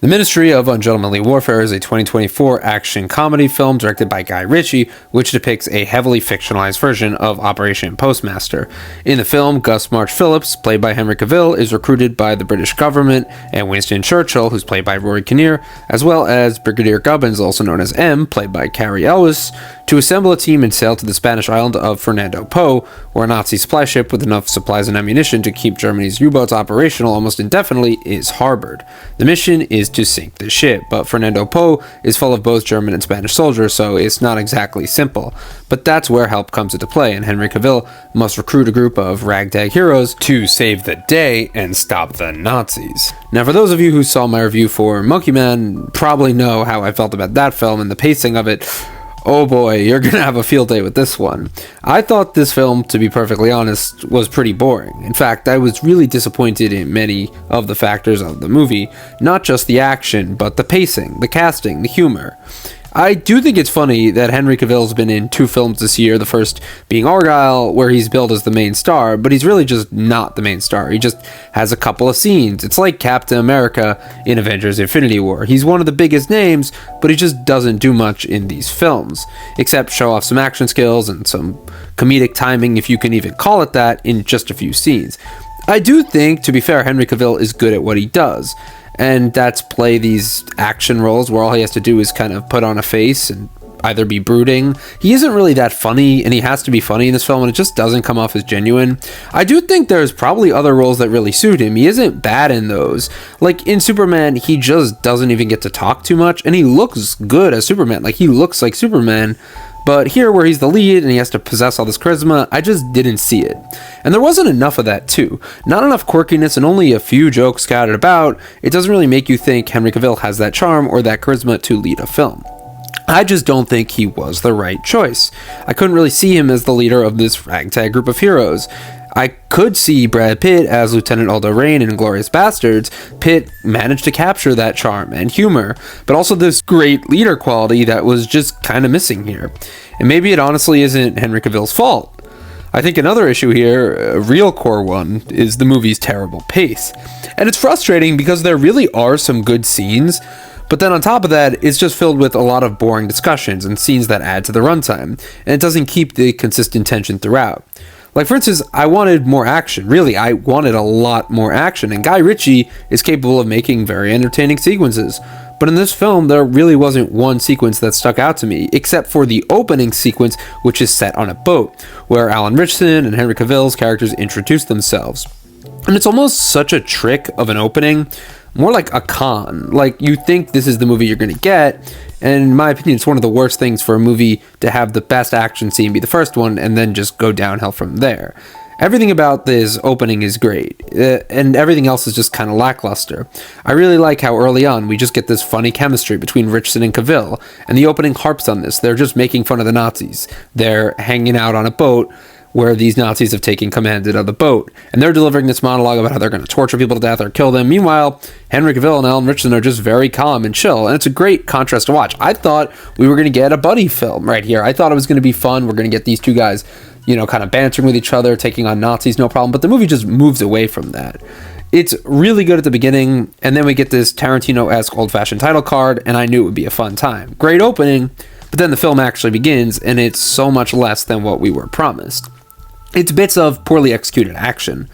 The Ministry of Ungentlemanly Warfare is a 2024 action comedy film directed by Guy Ritchie, which depicts a heavily fictionalized version of Operation Postmaster. In the film, Gus March Phillips, played by Henry Cavill, is recruited by the British government, and Winston Churchill, who's played by Rory Kinnear, as well as Brigadier Gubbins, also known as M, played by Carrie Elwes, to assemble a team and sail to the Spanish island of Fernando Po, where a Nazi supply ship with enough supplies and ammunition to keep Germany's U-boats operational almost indefinitely is harbored. The mission is to sink the ship, but Fernando Po is full of both German and Spanish soldiers, so it's not exactly simple. But that's where help comes into play, and Henry Cavill must recruit a group of ragtag heroes to save the day and stop the Nazis. Now, for those of you who saw my review for Monkey Man, probably know how I felt about that film and the pacing of it. Oh boy, you're gonna have a field day with this one. I thought this film, to be perfectly honest, was pretty boring. In fact, I was really disappointed in many of the factors of the movie, not just the action, but the pacing, the casting, the humor. I do think it's funny that Henry Cavill's been in 2 films this year, the first being Argylle, where he's billed as the main star, but he's really just not the main star. He just has a couple of scenes. It's like Captain America in Avengers Infinity War. He's one of the biggest names, but he just doesn't do much in these films, except show off some action skills and some comedic timing, if you can even call it that, in just a few scenes. I do think, to be fair, Henry Cavill is good at what he does, and that's play these action roles where all he has to do is kind of put on a face and either be brooding. He isn't really that funny, and he has to be funny in this film, and it just doesn't come off as genuine. I do think there's probably other roles that really suit him. He isn't bad in those. Like in Superman, he just doesn't even get to talk too much, and he looks good as Superman. Like, he looks like Superman. But here, where he's the lead and he has to possess all this charisma, I just didn't see it. And there wasn't enough of that, too. Not enough quirkiness and only a few jokes scattered about. It doesn't really make you think Henry Cavill has that charm or that charisma to lead a film. I just don't think he was the right choice. I couldn't really see him as the leader of this ragtag group of heroes. I could see Brad Pitt as Lieutenant Aldo Raine in Inglourious Basterds. Pitt managed to capture that charm and humor, but also this great leader quality that was just kind of missing here. And maybe it honestly isn't Henry Cavill's fault. I think another issue here, a real core one, is the movie's terrible pace. And it's frustrating because there really are some good scenes, but then on top of that, it's just filled with a lot of boring discussions and scenes that add to the runtime, and it doesn't keep the consistent tension throughout. Like, for instance, I wanted more action. Really, I wanted a lot more action, and Guy Ritchie is capable of making very entertaining sequences. But in this film, there really wasn't one sequence that stuck out to me, except for the opening sequence, which is set on a boat, where Alan Ritchson and Henry Cavill's characters introduce themselves. And it's almost such a trick of an opening, more like a con. Like, you think this is the movie you're going to get, and in my opinion, it's one of the worst things for a movie to have the best action scene be the first one and then just go downhill from there. Everything about this opening is great, and everything else is just kind of lackluster. I really like how early on we just get this funny chemistry between Ritchson and Cavill, and the opening harps on this. They're just making fun of the Nazis. They're hanging out on a boat where these Nazis have taken command of the boat, and they're delivering this monologue about how they're going to torture people to death or kill them. Meanwhile, Henry Cavill and Alan Ritchson are just very calm and chill, and it's a great contrast to watch. I thought we were going to get a buddy film right here. I thought it was going to be fun. We're going to get these two guys, kind of bantering with each other, taking on Nazis, no problem, but the movie just moves away from that. It's really good at the beginning, and then we get this Tarantino-esque old-fashioned title card, and I knew it would be a fun time. Great opening, but then the film actually begins, and it's so much less than what we were promised. It's bits of poorly executed action.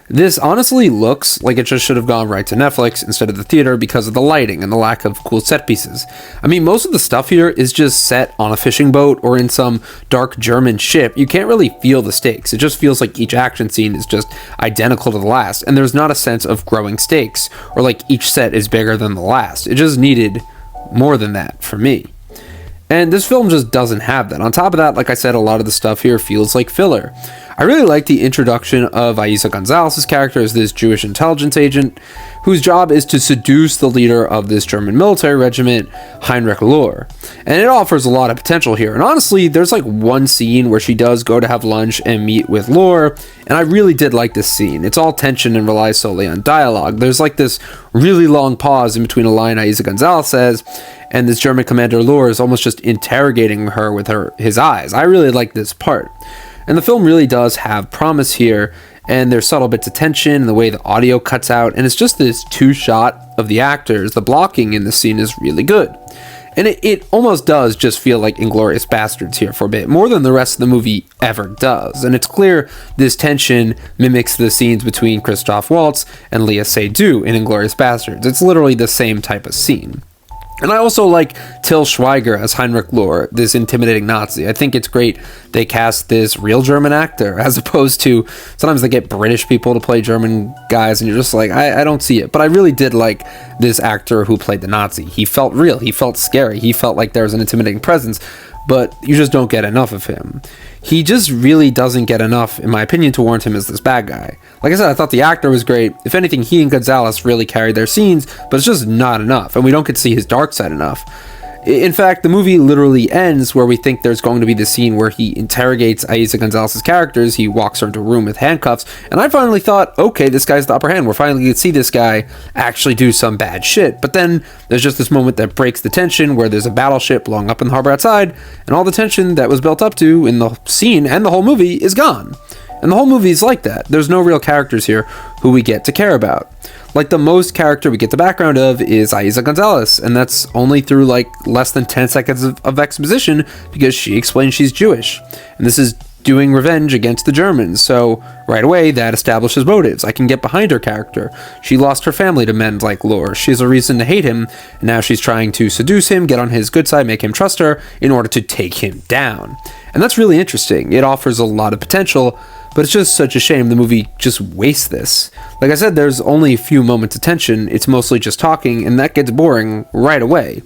This honestly looks like it just should have gone right to Netflix instead of the theater because of the lighting and the lack of cool set pieces. I mean, most of the stuff here is just set on a fishing boat or in some dark German ship. You can't really feel the stakes. It just feels like each action scene is just identical to the last, and there's not a sense of growing stakes or like each set is bigger than the last. It just needed more than that for me. And this film just doesn't have that. On top of that, like I said, a lot of the stuff here feels like filler. I really like the introduction of Eiza Gonzalez's character as this Jewish intelligence agent, whose job is to seduce the leader of this German military regiment, Heinrich Lohr. And it offers a lot of potential here. And honestly, there's like one scene where she does go to have lunch and meet with Lohr, and I really did like this scene. It's all tension and relies solely on dialogue. There's like this really long pause in between a line Eiza Gonzalez says, and this German commander Lohr is almost just interrogating her with his eyes. I really like this part. And the film really does have promise here, and there's subtle bits of tension and the way the audio cuts out, and it's just this two-shot of the actors. The blocking in the scene is really good. And it almost does just feel like Inglourious Basterds here for a bit, more than the rest of the movie ever does. And it's clear this tension mimics the scenes between Christoph Waltz and Léa Seydoux in Inglourious Basterds. It's literally the same type of scene. And I also like Till Schweiger as Heinrich Lohr, this intimidating Nazi. I think it's great they cast this real German actor, as opposed to sometimes they get British people to play German guys, and you're just like, I don't see it. But I really did like this actor who played the Nazi. He felt real. He felt scary. He felt like there was an intimidating presence, but you just don't get enough of him. He just really doesn't get enough, in my opinion, to warrant him as this bad guy. Like I said, I thought the actor was great. If anything, he and Gonzalez really carried their scenes, but it's just not enough, and we don't get to see his dark side enough. In fact, the movie literally ends where we think there's going to be the scene where he interrogates Eiza Gonzalez's characters. He walks her into a room with handcuffs, and I finally thought, okay, this guy's the upper hand. We're finally going to see this guy actually do some bad shit. But then there's just this moment that breaks the tension where there's a battleship blowing up in the harbor outside, and all the tension that was built up to in the scene and the whole movie is gone. And the whole movie is like that. There's no real characters here who we get to care about. Like, the most character we get the background of is Eiza Gonzalez, and that's only through like less than 10 seconds of exposition, because she explains she's Jewish. And this is doing revenge against the Germans, so right away that establishes motives. I can get behind her character. She lost her family to men like Lohr. She has a reason to hate him, and now she's trying to seduce him, get on his good side, make him trust her in order to take him down. And that's really interesting. It offers a lot of potential, but it's just such a shame the movie just wastes this. Like I said, there's only a few moments of tension. It's mostly just talking, and that gets boring right away.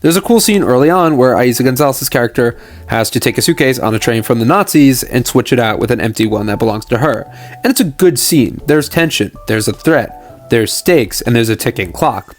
There's a cool scene early on where Eiza Gonzalez's character has to take a suitcase on a train from the Nazis and switch it out with an empty one that belongs to her. And it's a good scene. There's tension, there's a threat, there's stakes, and there's a ticking clock.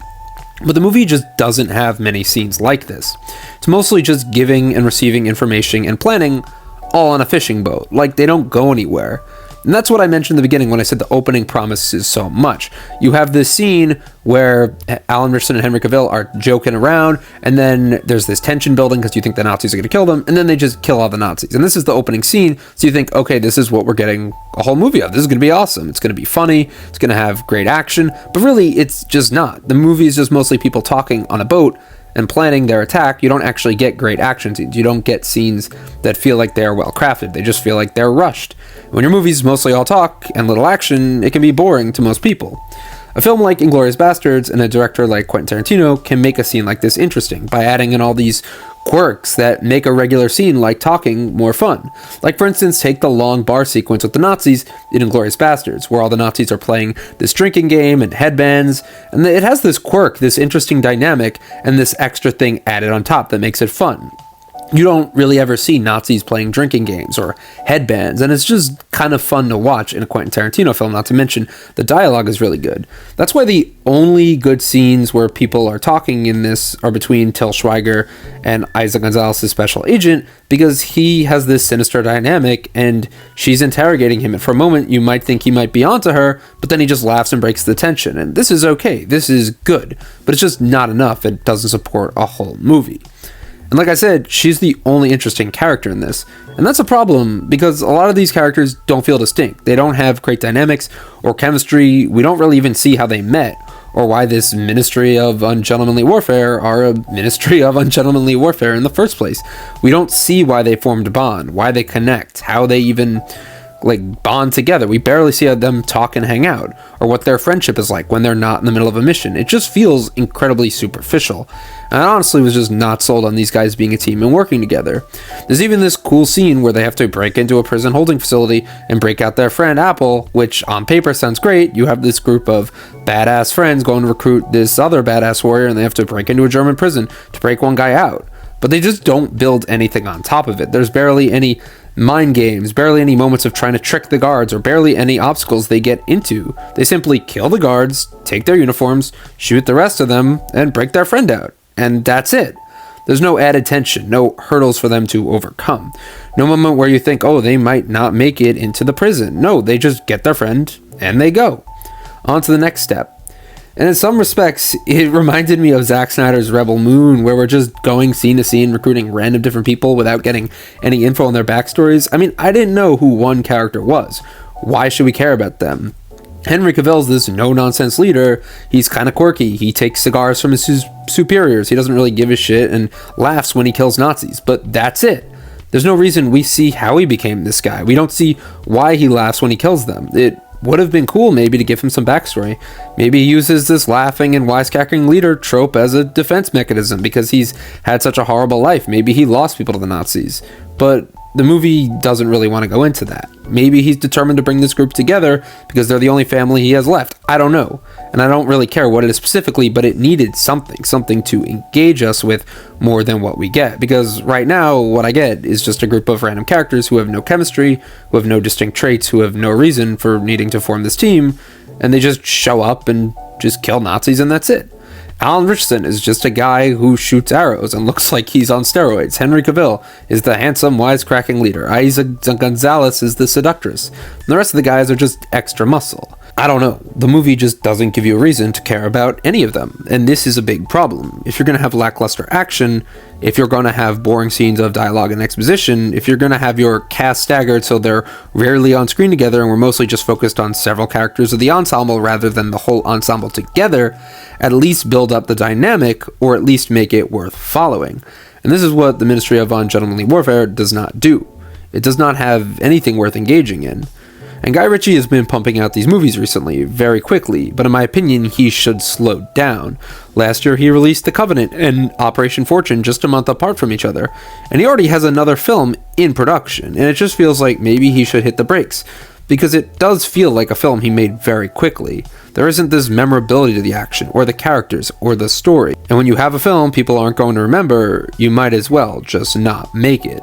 But the movie just doesn't have many scenes like this. It's mostly just giving and receiving information and planning, all on a fishing boat. Like, they don't go anywhere. And that's what I mentioned in the beginning when I said the opening promises so much. You have this scene where Alan Richardson and Henry Cavill are joking around, and then there's this tension building because you think the Nazis are going to kill them, and then they just kill all the Nazis. And this is the opening scene, so you think, okay, this is what we're getting a whole movie of. This is going to be awesome. It's going to be funny. It's going to have great action. But really, it's just not. The movie is just mostly people talking on a boat and planning their attack. You don't actually get great action scenes. You don't get scenes that feel like they're well crafted. They just feel like they're rushed. When your movie's mostly all talk and little action, it can be boring to most people. A film like Inglourious Basterds and a director like Quentin Tarantino can make a scene like this interesting by adding in all these quirks that make a regular scene like talking more fun. Like, for instance, take the long bar sequence with the Nazis in Inglourious Basterds, where all the Nazis are playing this drinking game and headbands, and it has this quirk, this interesting dynamic, and this extra thing added on top that makes it fun. You don't really ever see Nazis playing drinking games or headbands, and it's just kind of fun to watch in a Quentin Tarantino film, not to mention the dialogue is really good. That's why the only good scenes where people are talking in this are between Till Schweiger and Eiza Gonzalez's special agent, because he has this sinister dynamic, and she's interrogating him, and for a moment you might think he might be onto her, but then he just laughs and breaks the tension, and this is okay, this is good, but it's just not enough. It doesn't support a whole movie. And like I said, she's the only interesting character in this. And that's a problem, because a lot of these characters don't feel distinct. They don't have great dynamics or chemistry. We don't really even see how they met, or why this Ministry of Ungentlemanly Warfare are a Ministry of Ungentlemanly Warfare in the first place. We don't see why they formed a bond, why they connect, how they even bond together. We barely see them talk and hang out, or what their friendship is like when they're not in the middle of a mission. It just feels incredibly superficial. And I honestly was just not sold on these guys being a team and working together. There's even this cool scene where they have to break into a prison holding facility and break out their friend Apple, which on paper sounds great. You have this group of badass friends going to recruit this other badass warrior, and they have to break into a German prison to break one guy out. But they just don't build anything on top of it. There's barely any mind games, barely any moments of trying to trick the guards, or barely any obstacles they get into. They simply kill the guards, take their uniforms, shoot the rest of them, and break their friend out. And that's it. There's no added tension, no hurdles for them to overcome. No moment where you think, oh, they might not make it into the prison. No, they just get their friend, and they go. On to the next step. And in some respects, it reminded me of Zack Snyder's Rebel Moon, where we're just going scene to scene, recruiting random different people without getting any info on their backstories. I mean, I didn't know who one character was. why should we care about them? Henry Cavill's this no-nonsense leader. He's kind of quirky. He takes cigars from his superiors. He doesn't really give a shit and laughs when he kills Nazis, but that's it. There's no reason we see how he became this guy. We don't see why he laughs when he kills them. It would have been cool maybe to give him some backstory. Maybe he uses this laughing and wisecracking leader trope as a defense mechanism because he's had such a horrible life. Maybe he lost people to the Nazis. But the movie doesn't really want to go into that. Maybe he's determined to bring this group together because they're the only family he has left. I don't know. And I don't really care what it is specifically, but it needed something to engage us with more than what we get. Because right now, what I get is just a group of random characters who have no chemistry, who have no distinct traits, who have no reason for needing to form this team, and they just show up and just kill Nazis and that's it. Alan Richardson is just a guy who shoots arrows and looks like he's on steroids. Henry Cavill is the handsome, wisecracking leader. Isa Gonzalez is the seductress. And the rest of the guys are just extra muscle. I don't know. The movie just doesn't give you a reason to care about any of them. And this is a big problem. If you're going to have lackluster action, if you're going to have boring scenes of dialogue and exposition, if you're going to have your cast staggered so they're rarely on screen together and we're mostly just focused on several characters of the ensemble rather than the whole ensemble together, at least build up the dynamic or at least make it worth following. And this is what the Ministry of Ungentlemanly Warfare does not do. It does not have anything worth engaging in. And Guy Ritchie has been pumping out these movies recently, very quickly, but in my opinion, he should slow down. Last year, he released The Covenant and Operation Fortune just a month apart from each other, and he already has another film in production, and it just feels like maybe he should hit the brakes, because it does feel like a film he made very quickly. There isn't this memorability to the action, or the characters, or the story. And when you have a film people aren't going to remember, you might as well just not make it.